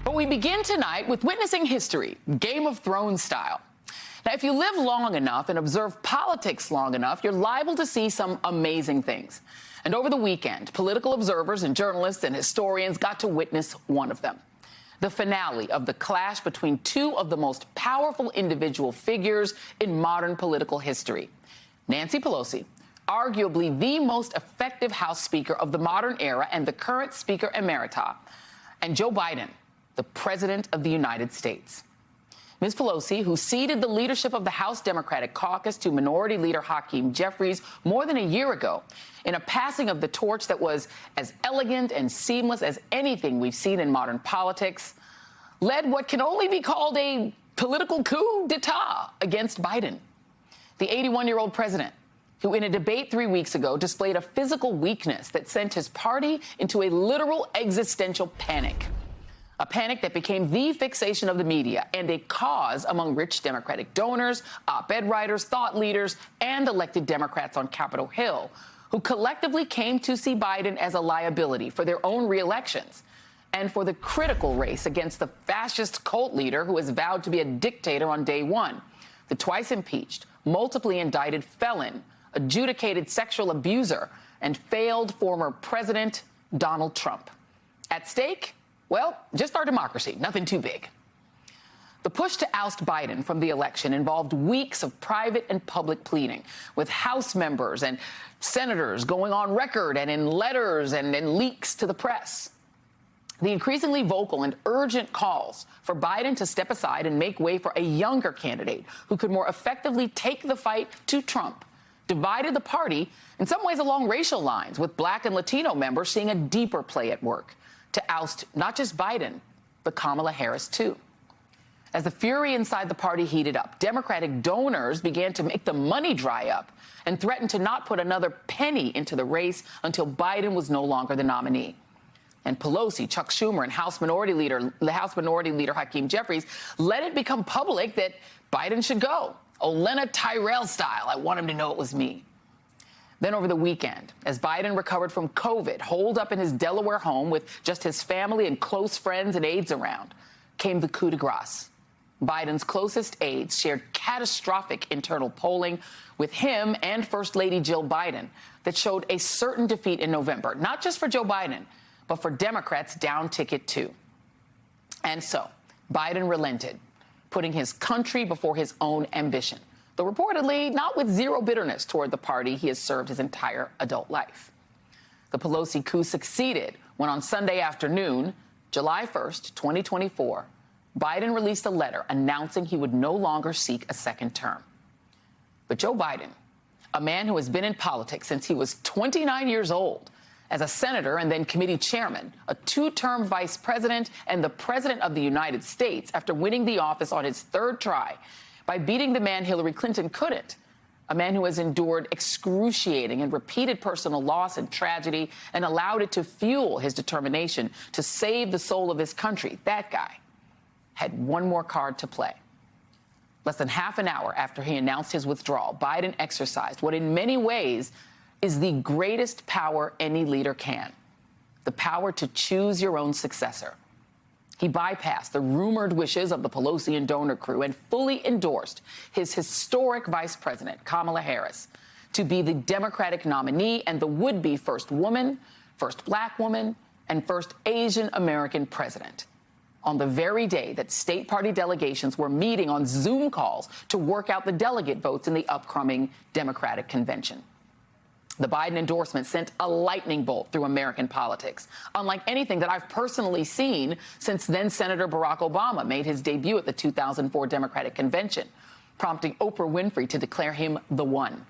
But we begin tonight with witnessing history, Game of Thrones style. Now, if you live long enough and observe politics long enough, you're liable to see some amazing things. And over the weekend, political observers and journalists and historians got to witness one of them. The finale of the clash between two of the most powerful individual figures in modern political history. Nancy Pelosi, arguably the most effective House Speaker of the modern era and the current Speaker Emerita, and Joe Biden, the President of the United States. Ms. Pelosi, who ceded the leadership of the House Democratic Caucus to Minority Leader Hakeem Jeffries more than a year ago, in a passing of the torch that was as elegant and seamless as anything we've seen in modern politics, led what can only be called a political coup d'etat against Biden. The 81-year-old president, who in a debate 3 weeks ago displayed a physical weakness that sent his party into a literal existential panic. A panic that became the fixation of the media and a cause among rich Democratic donors, op-ed writers, thought leaders, and elected Democrats on Capitol Hill, who collectively came to see Biden as a liability for their own re-elections and for the critical race against the fascist cult leader who has vowed to be a dictator on day one, the twice impeached, multiply indicted felon, adjudicated sexual abuser, and failed former President Donald Trump. At stake? Well, just our democracy, nothing too big. The push to oust Biden from the election involved weeks of private and public pleading, with House members and senators going on record and in letters and in leaks to the press. The increasingly vocal and urgent calls for Biden to step aside and make way for a younger candidate who could more effectively take the fight to Trump divided the party in some ways along racial lines, with Black and Latino members seeing a deeper play at work to oust not just Biden, but Kamala Harris, too. As the fury inside the party heated up, Democratic donors began to make the money dry up and threatened to not put another penny into the race until Biden was no longer the nominee. And Pelosi, Chuck Schumer, and House Minority Leader Hakeem Jeffries let it become public that Biden should go. Olenna Tyrell style. I want him to know it was me. Then over the weekend, as Biden recovered from COVID, holed up in his Delaware home with just his family and close friends and aides around, came the coup de grace. Biden's closest aides shared catastrophic internal polling with him and First Lady Jill Biden that showed a certain defeat in November, not just for Joe Biden, but for Democrats down ticket too. And so Biden relented, putting his country before his own ambition, though reportedly not with zero bitterness toward the party he has served his entire adult life. The Pelosi coup succeeded when on Sunday afternoon, July 1st, 2024, Biden released a letter announcing he would no longer seek a second term. But Joe Biden, a man who has been in politics since he was 29 years old, as a senator and then committee chairman, a two-term vice president, and the president of the United States after winning the office on his third try by beating the man Hillary Clinton couldn't, a man who has endured excruciating and repeated personal loss and tragedy and allowed it to fuel his determination to save the soul of his country. That guy had one more card to play. Less than half an hour after he announced his withdrawal, Biden exercised what in many ways is the greatest power any leader can, the power to choose your own successor. He bypassed the rumored wishes of the Pelosi and donor crew and fully endorsed his historic vice president, Kamala Harris, to be the Democratic nominee and the would-be first woman, first Black woman, and first Asian American president, on the very day that state party delegations were meeting on Zoom calls to work out the delegate votes in the upcoming Democratic convention. The Biden endorsement sent a lightning bolt through American politics, unlike anything that I've personally seen since then-Senator Barack Obama made his debut at the 2004 Democratic Convention, prompting Oprah Winfrey to declare him the one.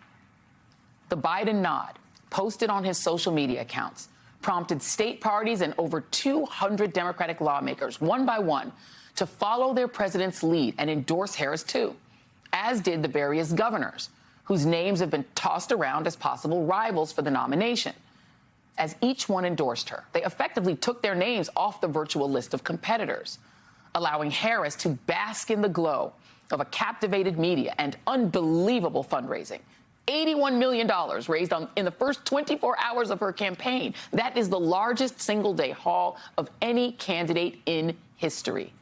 The Biden nod, posted on his social media accounts, prompted state parties and over 200 Democratic lawmakers, one by one, to follow their president's lead and endorse Harris, too, as did the various governors, whose names have been tossed around as possible rivals for the nomination. As each one endorsed her, they effectively took their names off the virtual list of competitors, allowing Harris to bask in the glow of a captivated media and unbelievable fundraising. $81 million raised in the first 24 hours of her campaign. That is the largest single-day haul of any candidate in history.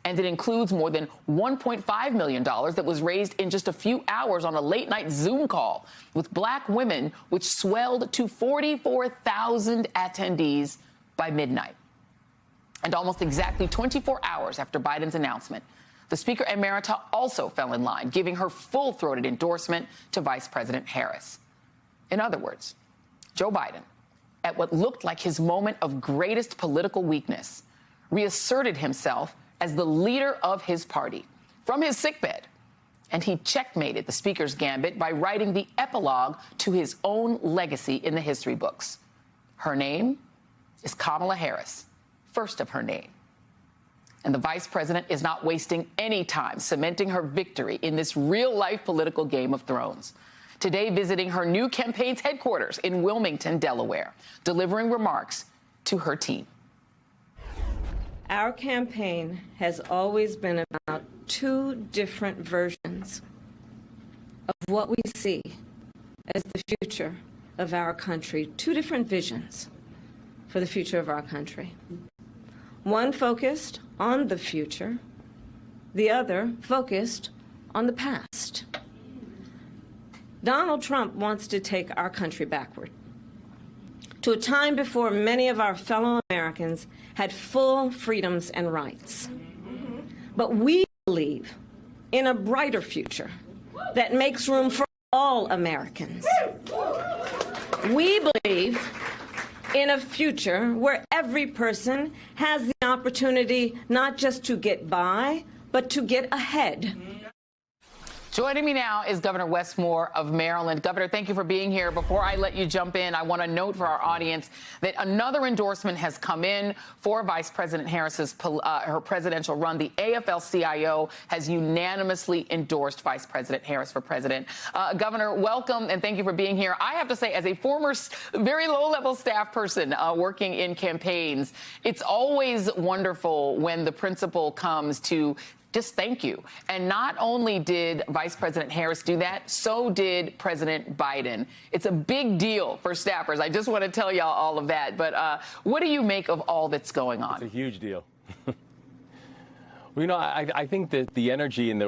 And it includes more than $1.5 million that was raised in just a few hours on a late-night Zoom call with black women, which swelled to 44,000 attendees by midnight. And almost exactly 24 hours after Biden's announcement, the Speaker Emerita also fell in line, giving her full-throated endorsement to Vice President Harris. In other words, Joe Biden, at what looked like his moment of greatest political weakness, reasserted himself as the leader of his party from his sickbed. And he checkmated the Speaker's gambit by writing the epilogue to his own legacy in the history books. Her name is Kamala Harris, first of her name. And the vice president is not wasting any time cementing her victory in this real-life political Game of Thrones. Today, visiting her new campaign's headquarters in Wilmington, Delaware, delivering remarks to her team. Our campaign has always been about two different versions of what we see as the future of our country, two different visions for the future of our country. One focused on the future, the other focused on the past. Donald Trump wants to take our country backward to a time before many of our fellow Americans had full freedoms and rights. But we believe in a brighter future that makes room for all Americans. We believe in a future where every person has the opportunity not just to get by, but to get ahead. Joining me now is Governor Wes Moore of Maryland. Governor, thank you for being here. Before I let you jump in, I want to note for our audience that another endorsement has come in for Vice President Harris's her presidential run. The AFL-CIO has unanimously endorsed Vice President Harris for president. Governor, welcome, and thank you for being here. I have to say, as a former very low-level staff person working in campaigns, it's always wonderful when the principal comes to just thank you. And not only did Vice President Harris do that, so did President Biden. It's a big deal for staffers. I just want to tell y'all all of that. But what do you make of all that's going on? It's a huge deal. Well, you know, I think that the energy and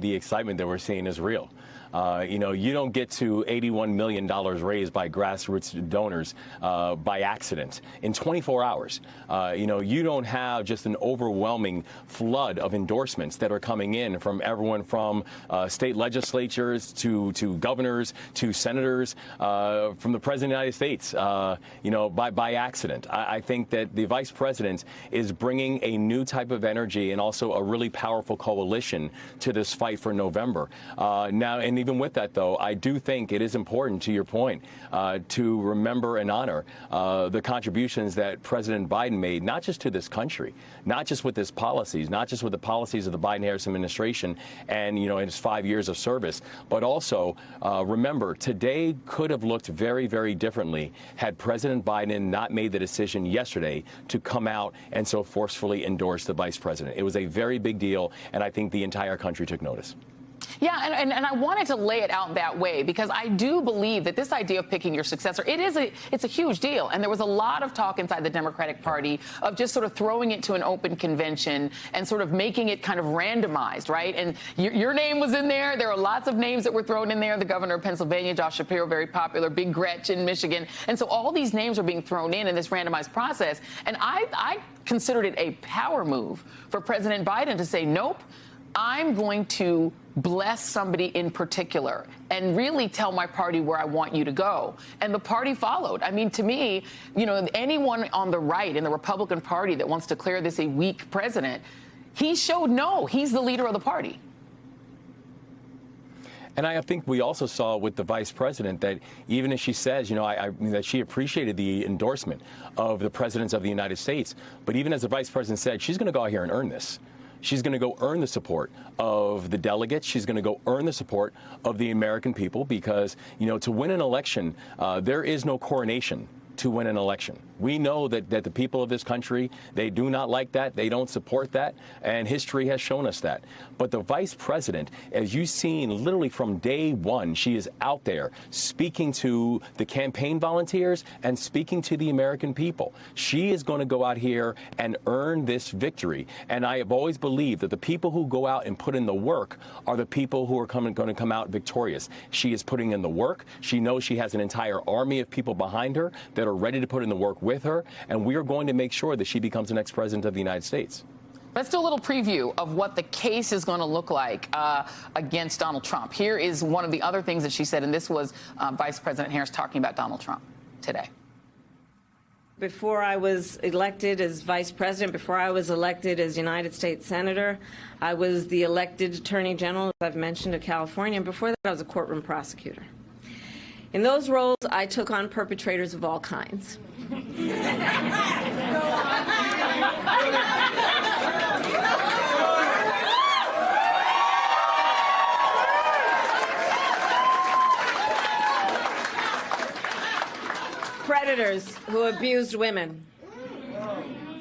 the excitement that we're seeing is real. You know, you don't get to $81 million raised by grassroots donors by accident in 24 hours. You know, you don't have just an overwhelming flood of endorsements that are coming in from everyone from state legislatures to governors to senators, from the President of the United States, you know, by accident. I think that the Vice President is bringing a new type of energy and also a really powerful coalition to this fight for November. Now, and even with that, though, I do think it is important, to your point, to remember and honor the contributions that President Biden made, not just to this country, not just with his policies, not just with the policies of the Biden-Harris administration and, you know, in his 5 years of service, but also remember, today could have looked very, very differently had President Biden not made the decision yesterday to come out and so forcefully endorse the vice president. It was a very big deal, and I think the entire country took notice. Yeah, and I wanted to lay it out that way because I do believe that this idea of picking your successor, it's a huge deal. And there was a lot of talk inside the Democratic Party of just sort of throwing it to an open convention and sort of making it kind of randomized, right? And your name was in there. There are lots of names that were thrown in there. The governor of Pennsylvania, Josh Shapiro, very popular, Big Gretch in Michigan. And so all these names are being thrown in this randomized process. And I considered it a power move for President Biden to say, nope, I'm going to bless somebody in particular and really tell my party where I want you to go. And the party followed. I mean, to me, you know, anyone on the right in the Republican Party that wants to declare this a weak president, he showed no, he's the leader of the party. And I think we also saw with the vice president that even as she says, you know, that she appreciated the endorsement of the presidents of the United States. But even as the vice president said, she's going to go out here and earn this. She's going to go earn the support of the delegates. She's going to go earn the support of the American people because, you know, to win an election, there is no coronation to win an election. We know that the people of this country, they do not like that. They don't support that. And history has shown us that. But the vice president, as you've seen literally from day one, she is out there speaking to the campaign volunteers and speaking to the American people. She is going to go out here and earn this victory. And I have always believed that the people who go out and put in the work are the people who are going to come out victorious. She is putting in the work. She knows she has an entire army of people behind her that are ready to put in the work with her. And we are going to make sure that she becomes the next president of the United States. Let's do a little preview of what the case is going to look like against Donald Trump. Here is one of the other things that she said, and this was Vice President Harris talking about Donald Trump today. Before I was elected as vice president, before I was elected as United States Senator, I was the elected Attorney General, as I've mentioned, of California. And before that, I was a courtroom prosecutor. In those roles, I took on perpetrators of all kinds. Predators who abused women,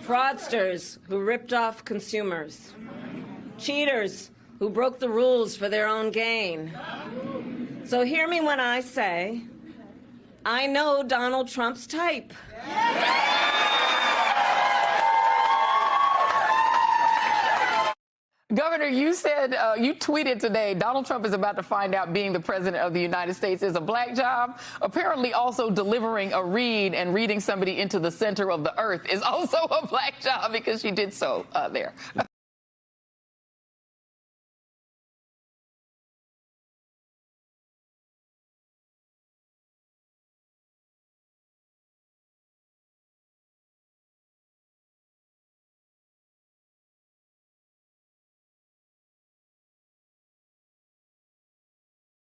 fraudsters who ripped off consumers, cheaters who broke the rules for their own gain. So hear me when I say, I know Donald Trump's type. Governor, you said, you tweeted today, Donald Trump is about to find out being the president of the United States is a black job. Apparently also delivering a read and reading somebody into the center of the earth is also a black job because she did so there.